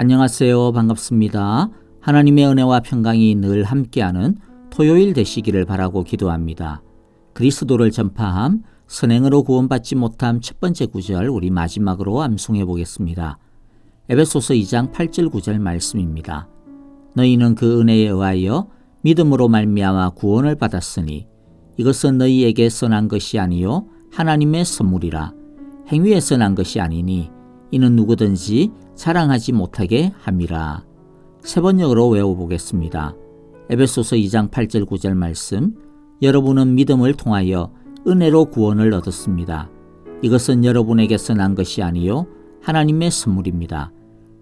안녕하세요. 반갑습니다. 하나님의 은혜와 평강이 늘 함께하는 토요일 되시기를 바라고 기도합니다. 그리스도를 전파함, 선행으로 구원받지 못함 첫 번째 구절 우리 마지막으로 암송해 보겠습니다. 에베소서 2장 8절 9절 말씀입니다. 너희는 그 은혜에 의하여 믿음으로 말미암아 구원을 받았으니 이것은 너희에게서 난 것이 아니요 하나님의 선물이라. 행위에서 난 것이 아니니 이는 누구든지 자랑하지 못하게 함이라. 세 번역으로 외워보겠습니다. 에베소서 2장 8절 9절 말씀. 여러분은 믿음을 통하여 은혜로 구원을 얻었습니다. 이것은 여러분에게서 난 것이 아니요 하나님의 선물입니다.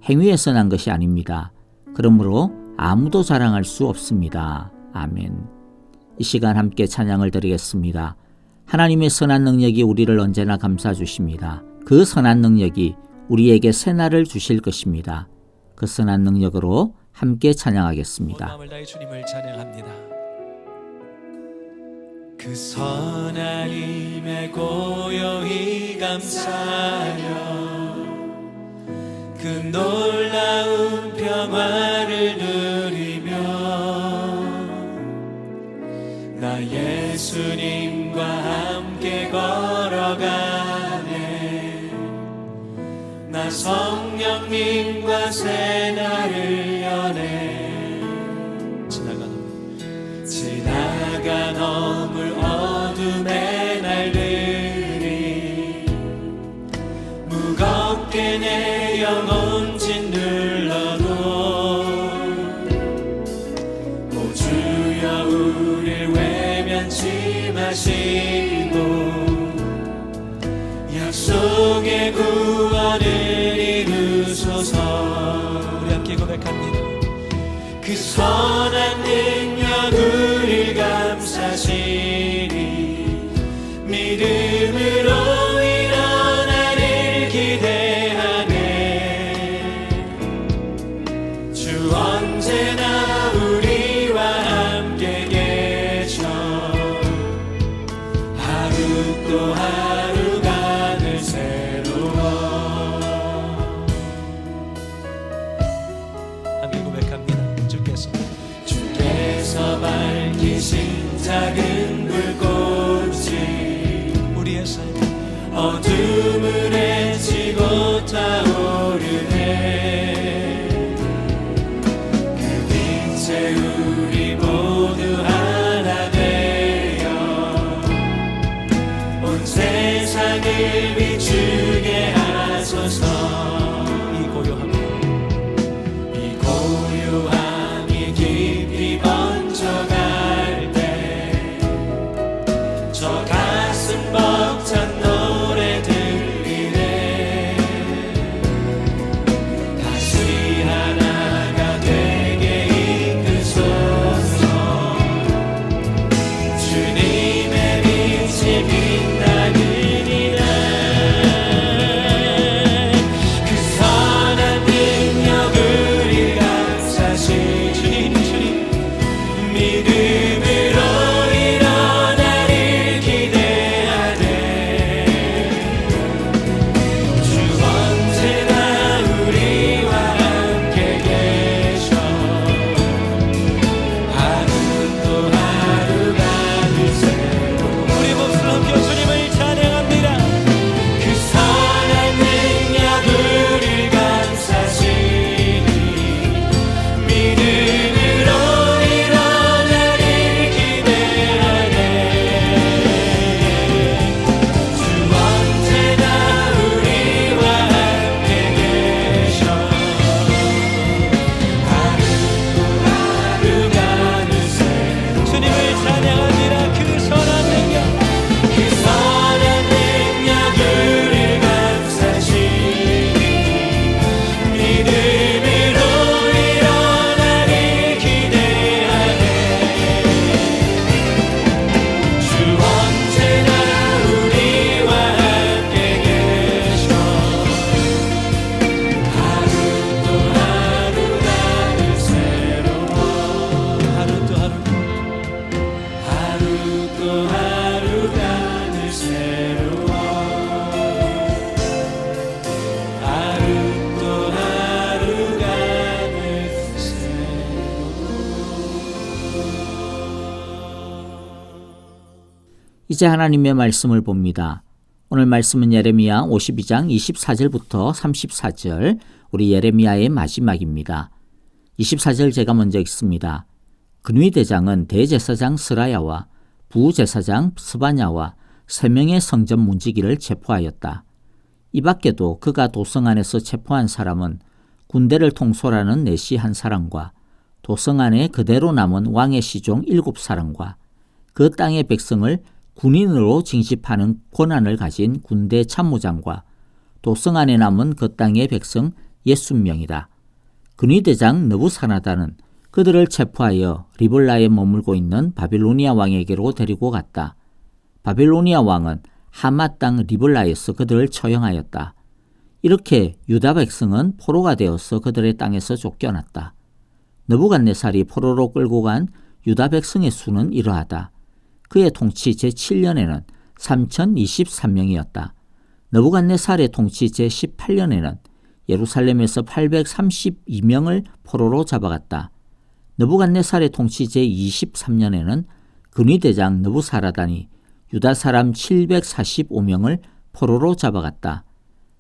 행위에서 난 것이 아닙니다. 그러므로 아무도 자랑할 수 없습니다. 아멘. 이 시간 함께 찬양을 드리겠습니다. 하나님의 선한 능력이 우리를 언제나 감싸 주십니다. 그 선한 능력이 우리에게 새날을 주실 것입니다. 그 선한 능력으로 함께 찬양하겠습니다. 마음을 다해 주님을 찬양합니다. 그 선한 힘에 고요히 감사하여 그 놀라운 평화를 누리며 나 예수님과 함께 걸어가네. 나 성령님과 새날을 여네. 지나가 넘을 어둠의 날들이 무겁게 내 영혼 짓눌러도 오 주여 우릴 외면치 마시고 약속의 구원을 이루소서. 우리 함께 고백합니다. 그 선한 능력 우릴 감싸시니 믿음으로 일어나를 기대하네. 주 언제나 우리와 함께 계셔. 하루 또 하루가 늘 새로워. 함께 고백합니다. 주께서 밝히신 작은 불꽃이 우리의 삶 어둠을 헤치고 타오르네. 그 빛에 우리 모두 하나 되어 온 세상을 비추게 하소서. 이 고요함이 깊이 번져갈 때 저 가슴 벅찬 노래 들리네. 다시 하나가 되게 이끄소서. 주님의 빛이 빛나는 이날 이제 하나님의 말씀을 봅니다. 오늘 말씀은 예레미야 52장 24절부터 34절, 우리 예레미야의 마지막입니다. 24절 제가 먼저 읽습니다. 근위 대장은 대제사장 스라야와 부제사장 스바냐와 3명의 성전 문지기를 체포하였다. 이 밖에도 그가 도성 안에서 체포한 사람은 군대를 통솔하는 내시 한 사람과 도성 안에 그대로 남은 왕의 시종 7사람과 그 땅의 백성을 군인으로 징집하는 권한을 가진 군대 참모장과 도성 안에 남은 그 땅의 백성 60명이다. 근위대장 느부사라단은 그들을 체포하여 리블라에 머물고 있는 바빌로니아 왕에게로 데리고 갔다. 바빌로니아 왕은 하마 땅 리블라에서 그들을 처형하였다. 이렇게 유다 백성은 포로가 되어서 그들의 땅에서 쫓겨났다. 느부갓네살이 포로로 끌고 간 유다 백성의 수는 이러하다. 그의 통치 제7년에는 3023명이었다. 느부갓네살의 통치 제18년에는 예루살렘에서 832명을 포로로 잡아갔다. 느부갓네살의 통치 제23년에는 근위대장 느부사라단이 유다 사람 745명을 포로로 잡아갔다.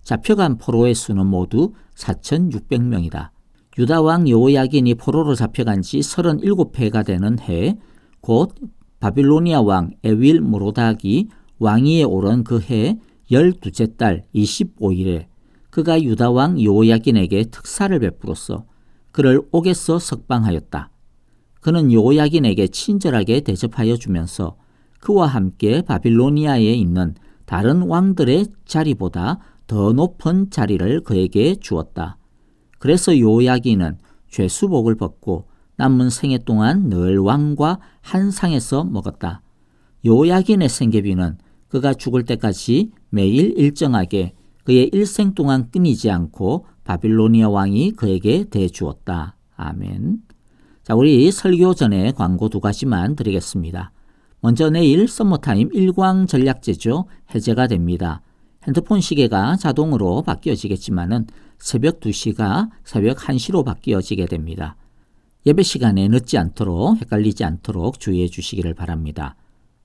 잡혀간 포로의 수는 모두 4600명이다. 유다 왕 여호야긴이 포로로 잡혀간 지 37해가 되는 해, 곧 바빌로니아 왕 에윌 모로닥이 왕위에 오른 그 해 12째 달 25일에 그가 유다 왕 여호야긴에게 특사를 베풀어서 그를 옥에서 석방하였다. 그는 여호야긴에게 친절하게 대접하여 주면서 그와 함께 바빌로니아에 있는 다른 왕들의 자리보다 더 높은 자리를 그에게 주었다. 그래서 여호야긴은 죄수복을 벗고 남은 생애 동안 늘 왕과 한 상에서 먹었다. 여호야긴의 생계비는 그가 죽을 때까지 매일 일정하게 그의 일생 동안 끊이지 않고 바빌로니아 왕이 그에게 대주었다. 아멘. 자, 우리 설교 전에 광고 2가지만 드리겠습니다. 먼저 내일 서머타임 일광 전략제조 해제가 됩니다. 핸드폰 시계가 자동으로 바뀌어지겠지만은 새벽 2시가 새벽 1시로 바뀌어지게 됩니다. 예배 시간에 늦지 않도록 헷갈리지 않도록 주의해 주시기를 바랍니다.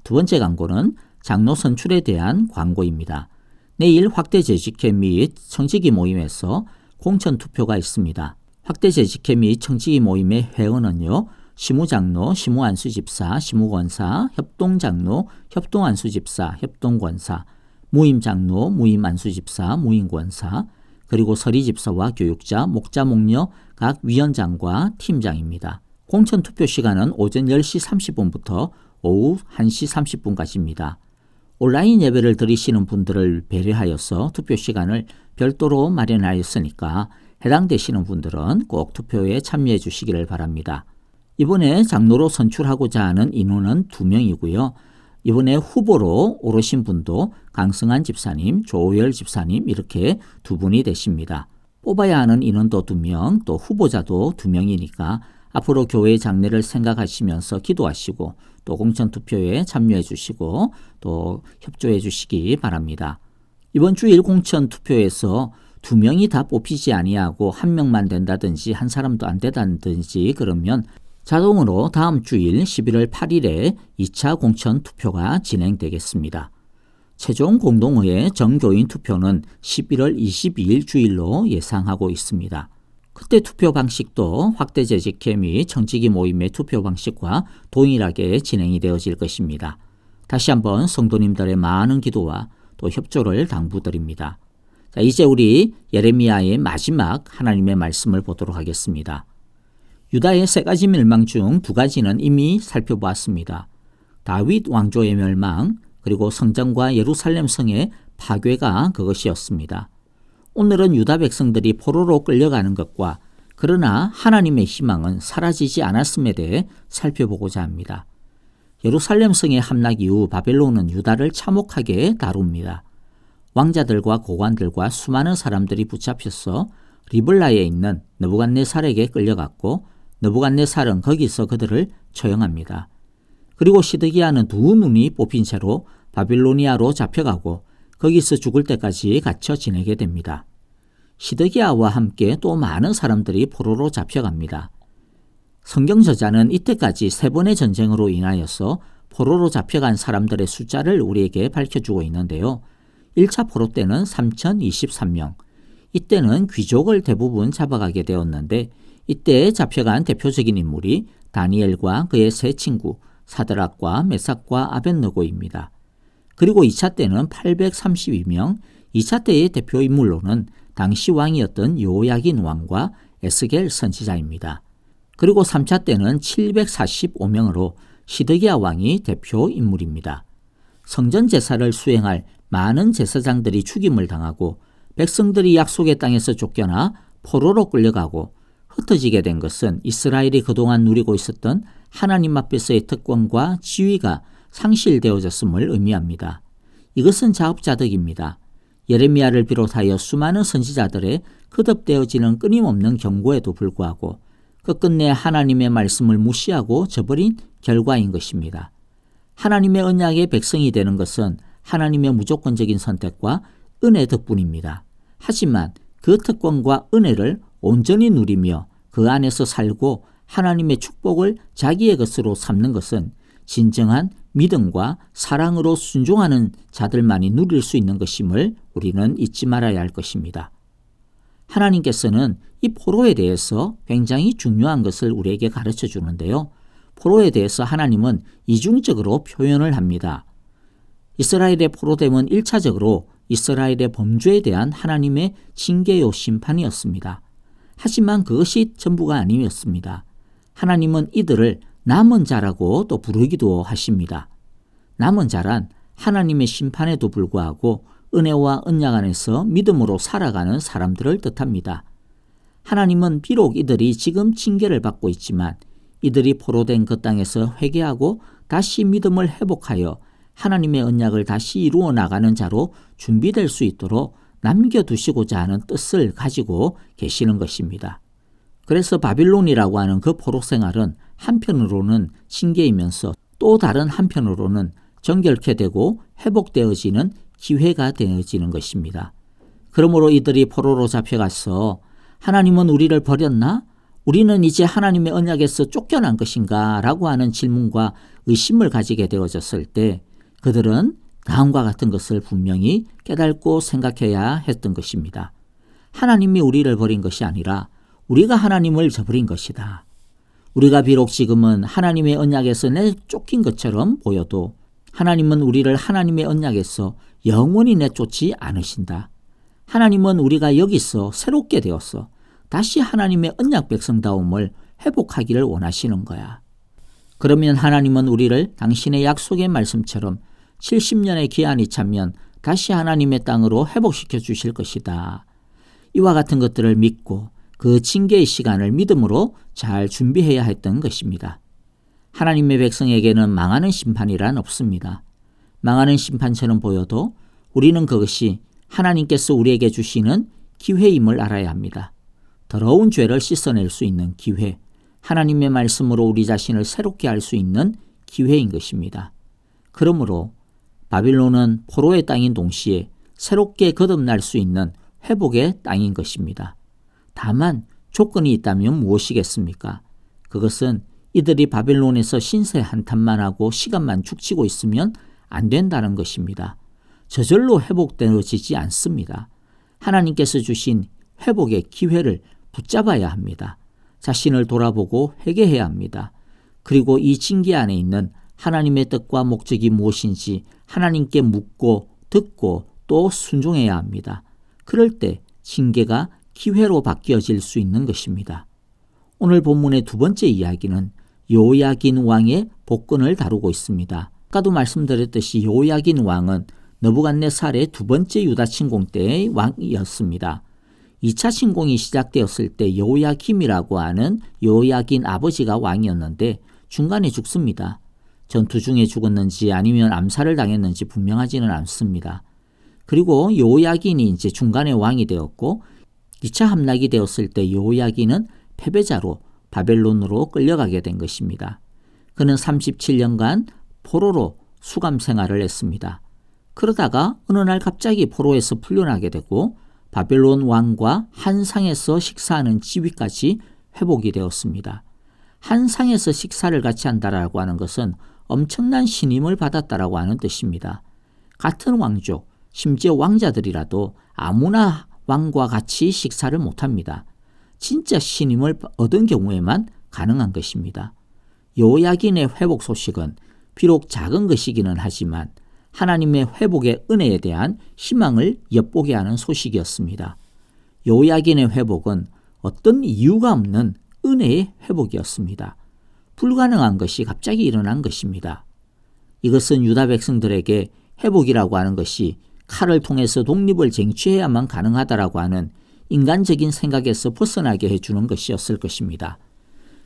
두 번째 광고는 장로 선출에 대한 광고입니다. 내일 확대재직회 및 청지기 모임에서 공천투표가 있습니다. 확대재직회 및 청지기 모임의 회원은요, 시무장로, 시무안수집사, 시무권사, 협동장로, 협동안수집사, 협동권사, 무임장로, 무임안수집사, 무임권사, 그리고 서리집사와 교육자, 목자, 목녀 각 위원장과 팀장입니다. 공천투표 시간은 오전 10시 30분부터 오후 1시 30분까지입니다. 온라인 예배를 드리시는 분들을 배려하여서 투표 시간을 별도로 마련하였으니까 해당되시는 분들은 꼭 투표에 참여해 주시기를 바랍니다. 이번에 장로로 선출하고자 하는 인원은 2명이고요. 이번에 후보로 오르신 분도 강승한 집사님, 조호열 집사님 이렇게 2분이 되십니다. 뽑아야 하는 인원도 2명, 또 후보자도 2명이니까 앞으로 교회 장례를 생각하시면서 기도하시고 또 공천투표에 참여해 주시고 또 협조해 주시기 바랍니다. 이번 주일 공천투표에서 2명이 다 뽑히지 아니하고 1명만 된다든지 한 사람도 안 된다든지 그러면 자동으로 다음 주일 11월 8일에 2차 공천투표가 진행되겠습니다. 최종 공동의회 정교인 투표는 11월 22일 주일로 예상하고 있습니다. 그때 투표 방식도 확대재직회 및 청지기 모임의 투표 방식과 동일하게 진행이 되어질 것입니다. 다시 한번 성도님들의 많은 기도와 또 협조를 당부드립니다. 자, 이제 우리 예레미야의 마지막 하나님의 말씀을 보도록 하겠습니다. 유다의 3가지 멸망 중 2가지는 이미 살펴보았습니다. 다윗 왕조의 멸망, 그리고 성전과 예루살렘 성의 파괴가 그것이었습니다. 오늘은 유다 백성들이 포로로 끌려가는 것과 그러나 하나님의 희망은 사라지지 않았음에 대해 살펴보고자 합니다. 예루살렘 성의 함락 이후 바벨론은 유다를 참혹하게 다룹니다. 왕자들과 고관들과 수많은 사람들이 붙잡혀서 리블라에 있는 느부갓네살에게 끌려갔고 느부갓네살은 거기서 그들을 처형합니다. 그리고 시드기야는 2눈이 뽑힌 채로 바빌로니아로 잡혀가고 거기서 죽을 때까지 갇혀 지내게 됩니다. 시드기야와 함께 또 많은 사람들이 포로로 잡혀갑니다. 성경 저자는 이때까지 3번의 전쟁으로 인하여서 포로로 잡혀간 사람들의 숫자를 우리에게 밝혀주고 있는데요. 1차 포로 때는 3,023명. 이때는 귀족을 대부분 잡아가게 되었는데 이때 잡혀간 대표적인 인물이 다니엘과 그의 세 친구 사드락과 메삭과 아벳느고입니다. 그리고 2차 때는 832명, 2차 때의 대표 인물로는 당시 왕이었던 여호야긴 왕과 에스겔 선지자입니다. 그리고 3차 때는 745명으로 시드기야 왕이 대표 인물입니다. 성전 제사를 수행할 많은 제사장들이 죽임을 당하고 백성들이 약속의 땅에서 쫓겨나 포로로 끌려가고 흩어지게 된 것은 이스라엘이 그동안 누리고 있었던 하나님 앞에서의 특권과 지위가 상실되어졌음을 의미합니다. 이것은 자업자득입니다. 예레미야를 비롯하여 수많은 선지자들의 거듭되어지는 끊임없는 경고에도 불구하고 끝끝내 하나님의 말씀을 무시하고 저버린 결과인 것입니다. 하나님의 언약의 백성이 되는 것은 하나님의 무조건적인 선택과 은혜 덕분입니다. 하지만 그 특권과 은혜를 온전히 누리며 그 안에서 살고 하나님의 축복을 자기의 것으로 삼는 것은 진정한 믿음과 사랑으로 순종하는 자들만이 누릴 수 있는 것임을 우리는 잊지 말아야 할 것입니다. 하나님께서는 이 포로에 대해서 굉장히 중요한 것을 우리에게 가르쳐 주는데요. 포로에 대해서 하나님은 이중적으로 표현을 합니다. 이스라엘의 포로됨은 1차적으로 이스라엘의 범죄에 대한 하나님의 징계요 심판이었습니다. 하지만 그것이 전부가 아니었습니다. 하나님은 이들을 남은 자라고 또 부르기도 하십니다. 남은 자란 하나님의 심판에도 불구하고 은혜와 언약 안에서 믿음으로 살아가는 사람들을 뜻합니다. 하나님은 비록 이들이 지금 징계를 받고 있지만 이들이 포로된 그 땅에서 회개하고 다시 믿음을 회복하여 하나님의 언약을 다시 이루어 나가는 자로 준비될 수 있도록 남겨두시고자 하는 뜻을 가지고 계시는 것입니다. 그래서 바빌론이라고 하는 그 포로 생활은 한편으로는 징계이면서 또 다른 한편으로는 정결케 되고 회복되어지는 기회가 되어지는 것입니다. 그러므로 이들이 포로로 잡혀가서 하나님은 우리를 버렸나? 우리는 이제 하나님의 언약에서 쫓겨난 것인가? 라고 하는 질문과 의심을 가지게 되어졌을 때 그들은 다음과 같은 것을 분명히 깨닫고 생각해야 했던 것입니다. 하나님이 우리를 버린 것이 아니라 우리가 하나님을 저버린 것이다. 우리가 비록 지금은 하나님의 언약에서 내쫓긴 것처럼 보여도 하나님은 우리를 하나님의 언약에서 영원히 내쫓지 않으신다. 하나님은 우리가 여기서 새롭게 되어서 다시 하나님의 언약 백성다움을 회복하기를 원하시는 거야. 그러면 하나님은 우리를 당신의 약속의 말씀처럼 70년의 기한이 차면 다시 하나님의 땅으로 회복시켜 주실 것이다. 이와 같은 것들을 믿고 그 징계의 시간을 믿음으로 잘 준비해야 했던 것입니다. 하나님의 백성에게는 망하는 심판이란 없습니다. 망하는 심판처럼 보여도 우리는 그것이 하나님께서 우리에게 주시는 기회임을 알아야 합니다. 더러운 죄를 씻어낼 수 있는 기회, 하나님의 말씀으로 우리 자신을 새롭게 할 수 있는 기회인 것입니다. 그러므로 바빌론은 포로의 땅인 동시에 새롭게 거듭날 수 있는 회복의 땅인 것입니다. 다만 조건이 있다면 무엇이겠습니까? 그것은 이들이 바빌론에서 신세 한탄만 하고 시간만 죽치고 있으면 안 된다는 것입니다. 저절로 회복되어지지 않습니다. 하나님께서 주신 회복의 기회를 붙잡아야 합니다. 자신을 돌아보고 회개해야 합니다. 그리고 이 징계 안에 있는 하나님의 뜻과 목적이 무엇인지 하나님께 묻고 듣고 또 순종해야 합니다. 그럴 때 징계가 기회로 바뀌어질 수 있는 것입니다. 오늘 본문의 두 번째 이야기는 여호야긴 왕의 복권을 다루고 있습니다. 아까도 말씀드렸듯이 여호야긴 왕은 느부갓네살의 두 번째 유다 침공 때의 왕이었습니다. 2차 침공이 시작되었을 때 여호야김이라고 하는 여호야긴 아버지가 왕이었는데 중간에 죽습니다. 전투 중에 죽었는지 아니면 암살을 당했는지 분명하지는 않습니다. 그리고 여호야긴이 이제 중간에 왕이 되었고 2차 함락이 되었을 때 여호야긴은 패배자로 바벨론으로 끌려가게 된 것입니다. 그는 37년간 포로로 수감 생활을 했습니다. 그러다가 어느 날 갑자기 포로에서 풀려나게 되고 바벨론 왕과 한 상에서 식사하는 지위까지 회복이 되었습니다. 한 상에서 식사를 같이 한다라고 하는 것은 엄청난 신임을 받았다라고 하는 뜻입니다. 같은 왕족, 심지어 왕자들이라도 아무나 왕과 같이 식사를 못합니다. 진짜 신임을 얻은 경우에만 가능한 것입니다. 요야긴의 회복 소식은 비록 작은 것이기는 하지만 하나님의 회복의 은혜에 대한 희망을 엿보게 하는 소식이었습니다. 요야긴의 회복은 어떤 이유가 없는 은혜의 회복이었습니다. 불가능한 것이 갑자기 일어난 것입니다. 이것은 유다 백성들에게 회복이라고 하는 것이 칼을 통해서 독립을 쟁취해야만 가능하다라고 하는 인간적인 생각에서 벗어나게 해주는 것이었을 것입니다.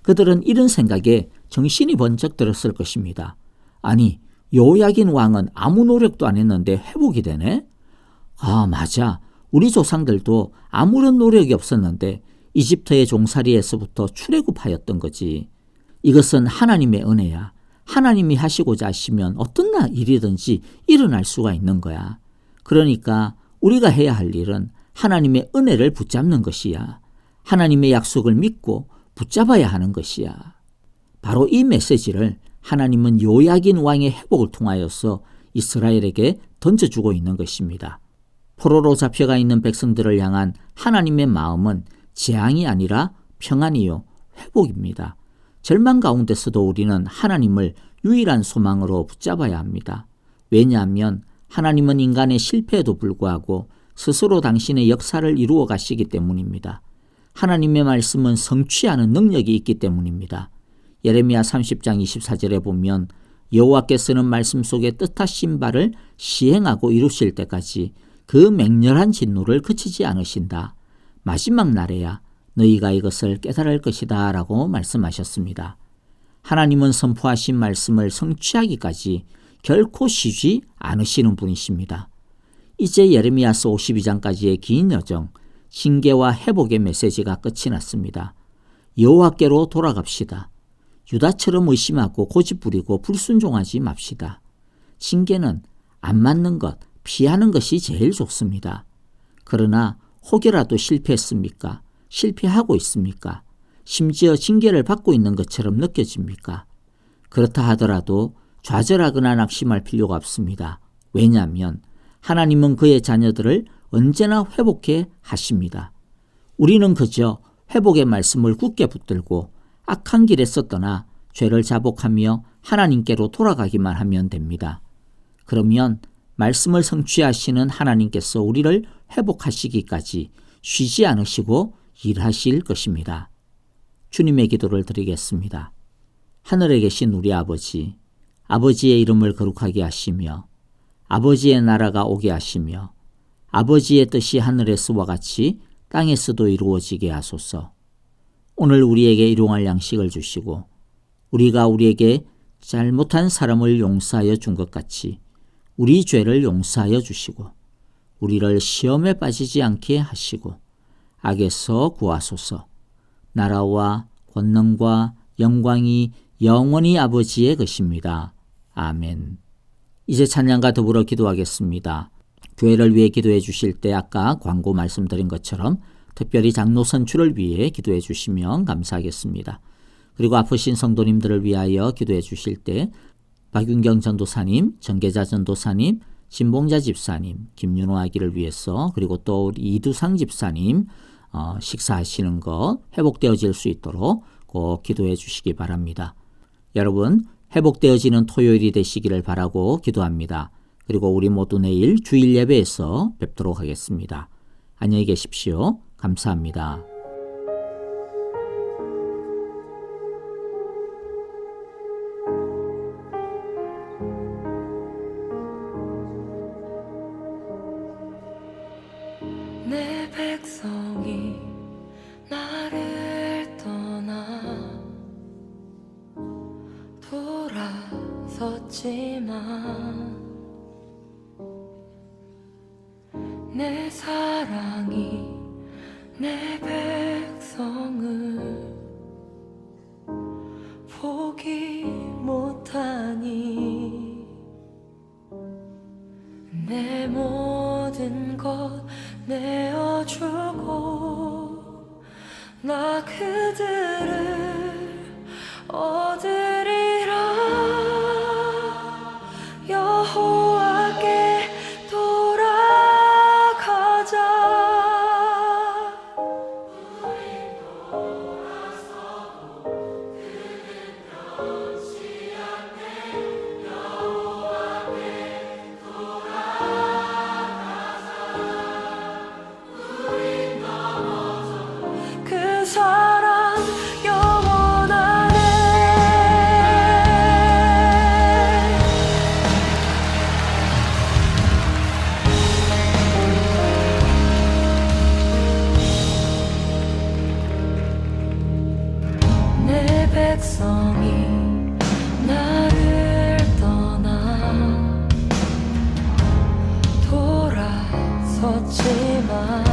그들은 이런 생각에 정신이 번쩍 들었을 것입니다. 아니, 요야긴 왕은 아무 노력도 안 했는데 회복이 되네? 아, 맞아. 우리 조상들도 아무런 노력이 없었는데 이집트의 종살이에서부터 출애굽하였던 거지. 이것은 하나님의 은혜야. 하나님이 하시고자 하시면 어떤 일이든지 일어날 수가 있는 거야. 그러니까 우리가 해야 할 일은 하나님의 은혜를 붙잡는 것이야. 하나님의 약속을 믿고 붙잡아야 하는 것이야. 바로 이 메시지를 하나님은 요야긴 왕의 회복을 통하여서 이스라엘에게 던져주고 있는 것입니다. 포로로 잡혀가 있는 백성들을 향한 하나님의 마음은 재앙이 아니라 평안이요 회복입니다. 절망 가운데서도 우리는 하나님을 유일한 소망으로 붙잡아야 합니다. 왜냐하면 하나님은 인간의 실패에도 불구하고 스스로 당신의 역사를 이루어 가시기 때문입니다. 하나님의 말씀은 성취하는 능력이 있기 때문입니다. 예레미야 30장 24절에 보면 여호와께서는 말씀 속에 뜻하신 바를 시행하고 이루실 때까지 그 맹렬한 진노를 그치지 않으신다. 마지막 날에야 너희가 이것을 깨달을 것이다 라고 말씀하셨습니다. 하나님은 선포하신 말씀을 성취하기까지 결코 쉬지 않으시는 분이십니다. 이제 예레미야서 52장까지의 긴 여정, 징계와 회복의 메시지가 끝이 났습니다. 여호와께로 돌아갑시다. 유다처럼 의심하고 고집부리고 불순종하지 맙시다. 징계는 안 맞는 것, 피하는 것이 제일 좋습니다. 그러나 혹여라도 실패했습니까? 실패하고 있습니까? 심지어 징계를 받고 있는 것처럼 느껴집니까? 그렇다 하더라도 좌절하거나 낙심할 필요가 없습니다. 왜냐하면 하나님은 그의 자녀들을 언제나 회복해 하십니다. 우리는 그저 회복의 말씀을 굳게 붙들고 악한 길에서 떠나 죄를 자복하며 하나님께로 돌아가기만 하면 됩니다. 그러면 말씀을 성취하시는 하나님께서 우리를 회복하시기까지 쉬지 않으시고 일하실 것입니다. 주님의 기도를 드리겠습니다. 하늘에 계신 우리 아버지, 아버지의 이름을 거룩하게 하시며 아버지의 나라가 오게 하시며 아버지의 뜻이 하늘에서와 같이 땅에서도 이루어지게 하소서. 오늘 우리에게 일용할 양식을 주시고 우리가 우리에게 잘못한 사람을 용서하여 준 것 같이 우리 죄를 용서하여 주시고 우리를 시험에 빠지지 않게 하시고 악에서 구하소서. 나라와 권능과 영광이 영원히 아버지의 것입니다. 아멘. 이제 찬양과 더불어 기도하겠습니다. 교회를 위해 기도해 주실 때 아까 광고 말씀드린 것처럼 특별히 장로 선출을 위해 기도해 주시면 감사하겠습니다. 그리고 아프신 성도님들을 위하여 기도해 주실 때 박윤경 전도사님, 정계자 전도사님, 진봉자 집사님, 김윤호 아기를 위해서 그리고 또 우리 이두상 집사님 식사하시는 것 회복되어질 수 있도록 꼭 기도해 주시기 바랍니다. 여러분 회복되어지는 토요일이 되시기를 바라고 기도합니다. 그리고 우리 모두 내일 주일 예배에서 뵙도록 하겠습니다. 안녕히 계십시오. 감사합니다. 내 백성이 나를 떠나 돌아섰지만 내 사랑이 내 백성을 포기 못하니 내 모든 것 내어주고 나 그들을 얻으리라. 없지만